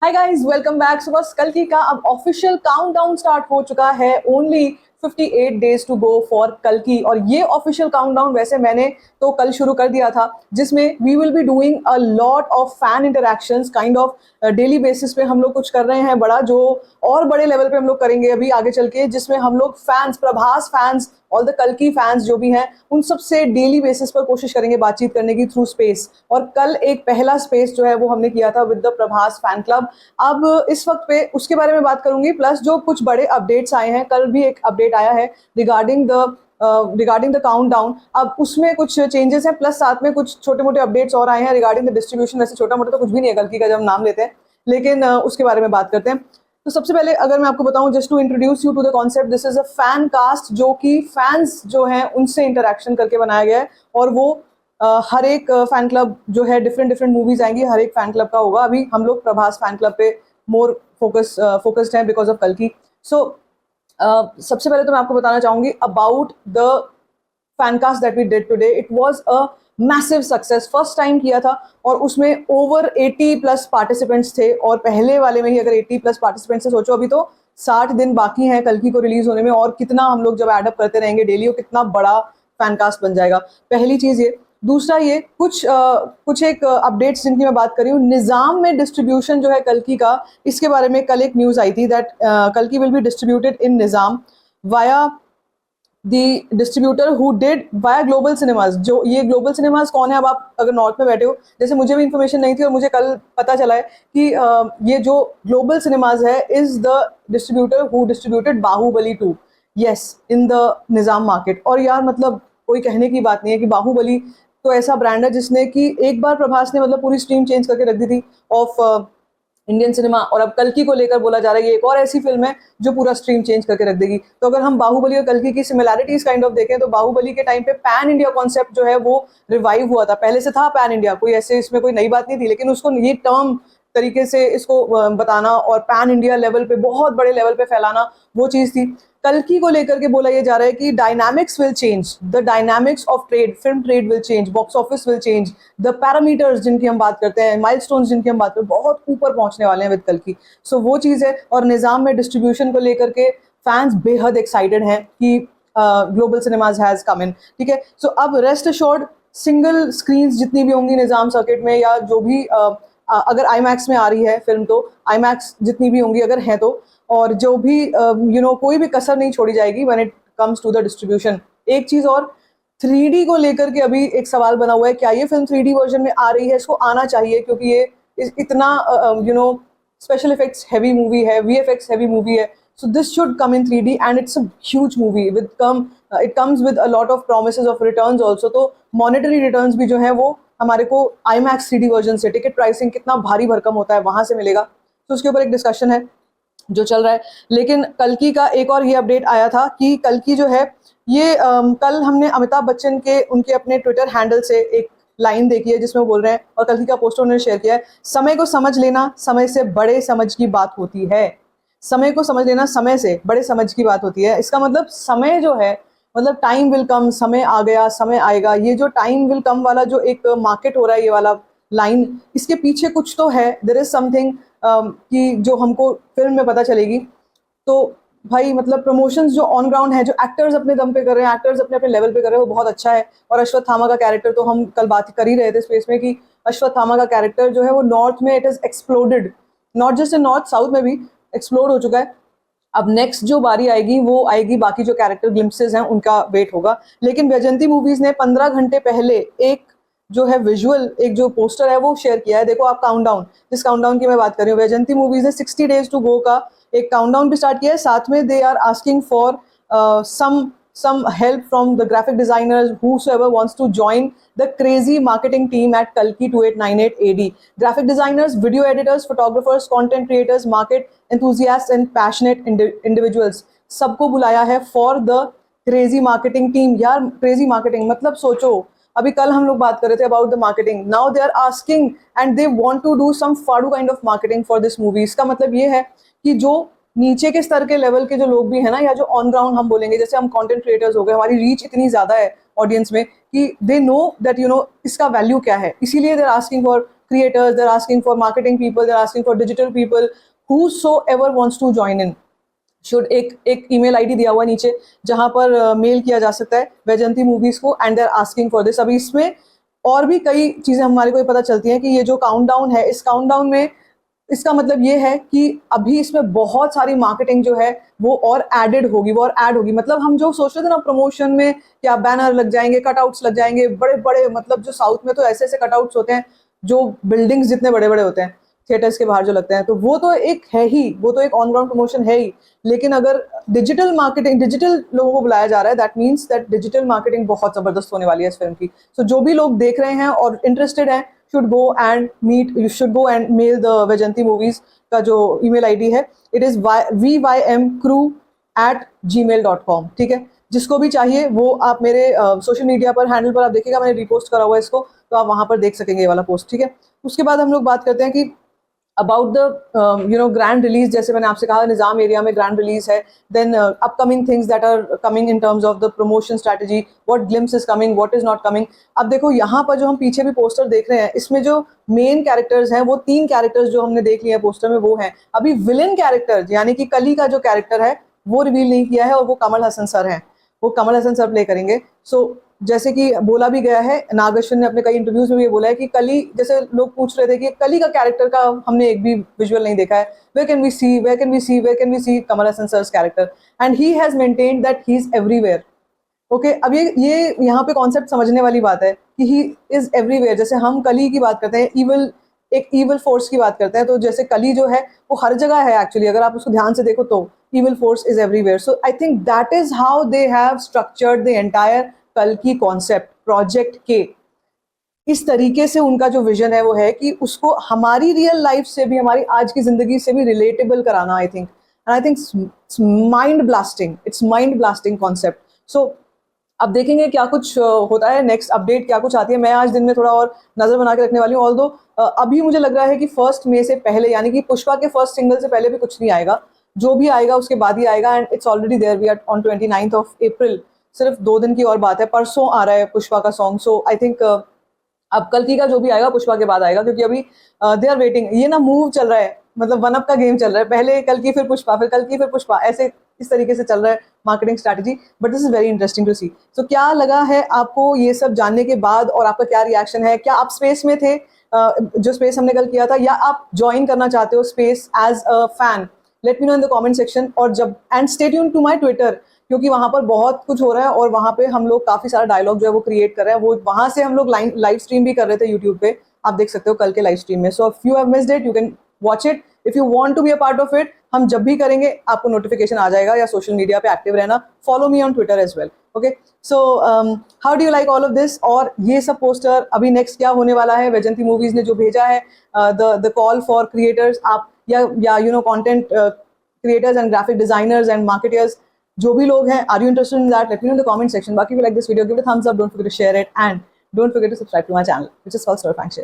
हाय guys, welcome back. So बस कल की का अब ऑफिशियल काउंटडाउन स्टार्ट हो चुका है। Only 58 days to go for कल की। और ये ऑफिशियल काउंटडाउन वैसे मैंने तो कल शुरू कर दिया था, जिसमें we will be doing a lot of fan interactions kind of daily basis पे हम लोग कुछ कर रहे हैं बड़ा, जो और बड़े लेवल पे हम लोग करेंगे अभी आगे चल के, जिसमें हम लोग fans, Prabhas fans, all the कल की फैंस जो भी हैं, उन सब से डेली बेसिस पर कोशिश करेंगे बातचीत करने की थ्रू स्पेस। और कल एक पहला स्पेस जो है वो हमने किया था with the Prabhas fan club. अब इस वक्त पे उसके बारे में बात करूंगी, प्लस जो कुछ बड़े अपडेट्स आए हैं। कल भी एक अपडेट आया है रिगार्डिंग द काउंटडाउन। अब उसमें कुछ चेंजेस हैं, प्लस साथ में कुछ छोटे मोटे अपडेट्स और आए हैं रिगार्डिंग द डिस्ट्रीब्यूशन। वैसे छोटा मोटा तो कुछ भी नहीं है कल की का जब हम नाम लेते हैं, लेकिन उसके बारे में बात करते हैं। तो सबसे पहले अगर मैं आपको बताऊं, just to introduce you to the concept, this is a fan cast, जो कि फैंस जो हैं उनसे इंटरेक्शन करके बनाया गया है। और वो हर एक फैन क्लब जो है, डिफरेंट डिफरेंट मूवीज आएंगी, हर एक फैन क्लब का होगा। अभी हम लोग प्रभास फैन क्लब पे मोर फोकस्ड हैं बिकॉज ऑफ कल की। सो सबसे पहले तो मैं आपको बताना चाहूंगी about the fancast that we did today. It was a massive success. First time किया था और उसमें ओवर 80 प्लस पार्टिसिपेंट्स थे। और पहले वाले में ही अगर 80 प्लस पार्टिसिपेंट्स से सोचो, अभी तो 60 दिन बाकी हैं कल की को रिलीज होने में, और कितना हम लोग जब एडअप करते रहेंगे डेली, वो कितना बड़ा फैनकास्ट बन जाएगा। पहली चीज ये। दूसरा ये कुछ एक अपडेट्स जिनकी मैं बात कर रही हूँ, निजाम में डिस्ट्रीब्यूशन जो है कल की का, इसके बारे में कल एक न्यूज आई थी दैट कल की will be distributed in Nizam via the distributor who did via global cinemas. जो ये ग्लोबल सिनेमाज कौन है, अब आप अगर नॉर्थ में बैठे हो, जैसे मुझे भी इन्फॉर्मेशन नहीं थी और मुझे कल पता चला है कि ये जो ग्लोबल सिनेमाज है is the distributor who distributed Baahubali 2, yes, in the Nizam market. और यार मतलब कोई कहने की बात नहीं है कि बाहुबली तो ऐसा ब्रांड है जिसने कि एक बार प्रभास ने मतलब पूरी स्ट्रीम चेंज करके रख दी थी ऑफ इंडियन सिनेमा। और अब कल्कि को लेकर बोला जा रहा है ये एक और ऐसी फिल्म है जो पूरा स्ट्रीम चेंज करके रख देगी। तो अगर हम बाहुबली और कल्कि की सिमिलैरिटीज काइंड ऑफ देखें, तो बाहुबली के टाइम पे पैन इंडिया कॉन्सेप्ट जो है वो रिवाइव हुआ था। पहले से था पैन इंडिया, कोई ऐसे इसमें कोई नई बात नहीं थी, लेकिन उसको ये टर्म तरीके से इसको बताना और पैन इंडिया लेवल पे, बहुत बड़े लेवल पे फैलाना, वो चीज थी। कल्कि को लेकर के बोला ये जा रहा है कि dynamics will change, the dynamics of trade, film trade will change, box office will change, the parameters जिनकी हम बात करते हैं, माइलस्टोन्स जिनकी हम बात करते हैं, बहुत ऊपर पहुंचने वाले हैं विद कल्कि। सो वो चीज़ है। और निज़ाम में डिस्ट्रीब्यूशन को लेकर के फैंस बेहद एक्साइटेड हैं कि ग्लोबल सिनेमाज हैज कम इन। ठीक है, सो अब रेस्ट अश्योर्ड, सिंगल स्क्रीन जितनी भी होंगी निज़ाम सर्किट में, या जो भी अगर आईमैक्स में आ रही है फिल्म, तो आईमैक्स जितनी भी होंगी अगर है तो, और जो भी कोई भी कसर नहीं छोड़ी जाएगी when it comes to the distribution. एक चीज और, 3D को लेकर के अभी एक सवाल बना हुआ है, क्या ये फिल्म 3D वर्जन में आ रही है? इसको आना चाहिए, क्योंकि ये इतना स्पेशल इफेक्ट्स हैवी मूवी है, VFX हैवी मूवी है। So this should come in 3D and it's a huge movie with it comes with a lot of promises of returns also. तो मॉनेटरी रिटर्न्स भी जो है वो हमारे को IMAX 3D version से, टिकट प्राइसिंग कितना भारी भरकम होता है वहां से मिलेगा। तो उसके ऊपर एक डिस्कशन है जो चल रहा है। लेकिन कल्कि का एक और ये अपडेट आया था कि कल्कि जो है ये कल हमने अमिताभ बच्चन के उनके अपने ट्विटर हैंडल से एक लाइन देखी है जिसमें वो बोल रहे हैं, और कल्कि का पोस्टर उन्होंने शेयर किया है, समय को समझ लेना समय से बड़े समझ की बात होती है। समय को समझ लेना समय से बड़े समझ की बात होती है। इसका मतलब समय जो है, मतलब टाइम विल कम, समय आ गया, समय आएगा। ये जो टाइम विल कम वाला जो एक मार्केट हो रहा है, ये वाला लाइन, इसके पीछे कुछ तो है, देयर इज समथिंग कि जो हमको फिल्म में पता चलेगी। तो भाई मतलब प्रमोशंस जो ऑन ग्राउंड है, जो एक्टर्स अपने दम पे कर रहे हैं, एक्टर्स अपने अपने लेवल पे कर रहे हैं, वो बहुत अच्छा है। और अश्वत्थामा का कैरेक्टर तो हम कल बात कर ही रहे थे स्पेस में कि अश्वत्थामा का कैरेक्टर जो है वो नॉर्थ में it is exploded, not just in north, south में भी एक्सप्लोड हो चुका है। अब नेक्स्ट जो बारी आएगी वो आएगी, बाकी जो कैरेक्टर ग्लिम्पसेस हैं उनका वेट होगा। लेकिन वैजंती मूवीज ने 15 घंटे पहले एक जो है विजुअल, एक जो पोस्टर है वो शेयर किया है। देखो आप काउंटडाउन, जिस काउंटडाउन की मैं बात कर रही हूँ, वैजंती मूवीज ने 60 डेज टू गो का एक काउंटडाउन भी स्टार्ट किया है। साथ में they are asking for some help from the graphic designers, whosoever wants to join the crazy marketing team at Kalki 2898 AD. Graphic designers, video editors, photographers, content creators, market enthusiasts and passionate individuals, सबको बुलाया है for the crazy marketing team। यार crazy marketing मतलब सोचो, अभी कल हम लोग बात कर रहे थे about the marketing, now they are asking and they want to do some फाड़ू kind of marketing for this movie. इसका मतलब ये है कि जो नीचे के स्तर के लेवल के जो लोग भी है ना, या जो ऑन ग्राउंड हम बोलेंगे, जैसे हम कंटेंट क्रिएटर्स हो गए, हमारी रीच इतनी ज्यादा है ऑडियंस में कि दे नो दैट इसका वैल्यू क्या है, इसीलिए they are asking for creators, they're asking for marketing people, they're asking for digital people, whosoever wants to join in should एक ईमेल आईडी दिया हुआ है नीचे जहां पर मेल किया जा सकता है वैजयंती मूवीज को, and they are asking for this. अभी इसमें और भी कई चीजें हमारे को ये पता चलती हैं कि ये जो काउंटडाउन है, इस काउंटडाउन में इसका मतलब ये है कि अभी इसमें बहुत सारी मार्केटिंग जो है वो और एडेड होगी, वो और ऐड होगी। मतलब हम जो सोच रहे थे ना प्रमोशन में, क्या बैनर लग जाएंगे, कटआउट्स लग जाएंगे बड़े बड़े, मतलब जो साउथ में तो ऐसे ऐसे कटआउट्स होते हैं जो बिल्डिंग्स जितने बड़े बड़े होते हैं थिएटर्स के बाहर जो लगते हैं, तो वो तो एक है ही, वो तो एक ऑन ग्राउंड प्रमोशन है ही। लेकिन अगर डिजिटल मार्केटिंग, डिजिटल लोगों को बुलाया जा रहा है, that means that digital marketing बहुत जबरदस्त होने वाली है इस फिल्म की। सो जो भी लोग देख रहे हैं और इंटरेस्टेड हैं should go and meet, you should go and mail the Vajanti Movies का जो email ID है, it is vymcrew@gmail.com। ठीक है, जिसको भी चाहिए वो आप मेरे सोशल मीडिया पर हैंडल पर आप देखिएगा, मैंने रिपोस्ट करा हुआ है इसको, तो आप वहां पर देख सकेंगे ये वाला पोस्ट। ठीक है, उसके बाद हम लोग बात करते हैं कि अबाउट द ग्रैंड रिलीज। जैसे मैंने आपसे कहा निज़ाम एरिया में ग्रैंड रिलीज है, then upcoming things that are coming in terms of the promotion strategy, what glimpse is coming, what is not coming. अब देखो यहाँ पर जो हम पीछे भी पोस्टर देख रहे हैं, इसमें जो मेन कैरेक्टर्स हैं वो 3 कैरेक्टर्स जो हमने देख लिए हैं पोस्टर में वो हैं। अभी विलेन कैरेक्टर यानी कि कली का जो कैरेक्टर है वो रिवील नहीं किया है, और वो कमल हसन सर हैं, वो कमल हसन सर प्ले करेंगे। सो जैसे कि बोला भी गया है, नाग अश्विन ने अपने कई इंटरव्यूज में भी ये बोला है कि कली, जैसे लोग पूछ रहे थे कि कली का कैरेक्टर का हमने एक भी विजुअल नहीं देखा है, where can we see, where can we see, where can we see Kamal Haasan sir's character, and he has maintained that he is everywhere. Okay, अब ये यहाँ पे कॉन्सेप्ट समझने वाली बात है कि ही इज एवरीवेयर। जैसे हम कली की बात करते हैं, इविल, एक इविल फोर्स की बात करते हैं, तो जैसे कली जो है वो हर जगह है एक्चुअली, अगर आप उसको ध्यान से देखो तो evil force is everywhere. So I think that is how they have structured the entire कल की कॉन्सेप्ट प्रोजेक्ट के। इस तरीके से उनका जो विजन है वो है कि उसको हमारी रियल लाइफ से भी, हमारी आज की जिंदगी से भी रिलेटेबल कराना। I think, and I think it's mind blasting, it's mind blasting concept. So अब देखेंगे क्या कुछ होता है, नेक्स्ट अपडेट क्या कुछ आती है। मैं आज दिन में थोड़ा और नजर बना के रखने वाली हूँ, ऑल्दो अभी मुझे लग रहा है कि 1 मई से पहले, यानी कि पुष्पा के फर्स्ट सिंगल से पहले भी कुछ नहीं आएगा, जो भी आएगा उसके बाद ही आएगा, and it's already there, we are on 29th of April। सिर्फ 2 दिन की और बात है, परसों आ रहा है पुष्पा का सॉन्ग। सो आई थिंक अब कल की का जो भी आएगा पुष्पा के बाद आएगा, क्योंकि अभी दे आर वेटिंग। ये ना मूव चल रहा है, मतलब वन अप का गेम चल रहा है, पहले कल की फिर पुष्पा, फिर कल की फिर पुष्पा, ऐसे इस तरीके से चल रहा है marketing strategy. But this is very interesting to see. So क्या लगा है आपको ये सब जानने के बाद, और आपका क्या रिएक्शन है? क्या आप स्पेस में थे जो स्पेस हमने कल किया था, या आप ज्वाइन करना चाहते हो space as a fan? Let me know in the comment section. और जब and stay tuned to my Twitter, क्योंकि वहां पर बहुत कुछ हो रहा है और वहां पे हम लोग काफी सारा डायलॉग जो है वो क्रिएट कर रहे हैं। वो वहां से हम लोग लाइव स्ट्रीम भी कर रहे थे यूट्यूब पे, आप देख सकते हो कल के लाइव स्ट्रीम में। So if you have missed it, you can watch it. If you want to be a part of it, हम जब भी करेंगे आपको नोटिफिकेशन आ जाएगा, या सोशल मीडिया पे एक्टिव रहना, follow me on Twitter as well. Okay, so how do you like all of this? और ये सब पोस्टर अभी नेक्स्ट क्या होने वाला है, वैजंती मूवीज ने जो भेजा है, द कॉल फॉर क्रिएटर्स, आप या you know content creators and graphic designers and marketers, जो भी लोग हैं, are you interested in that? Let me know in the comment section. बाकी if you like this video, give it a thumbs up, don't forget to share it, and don't forget to subscribe to my channel, which is called Stir Fang Share.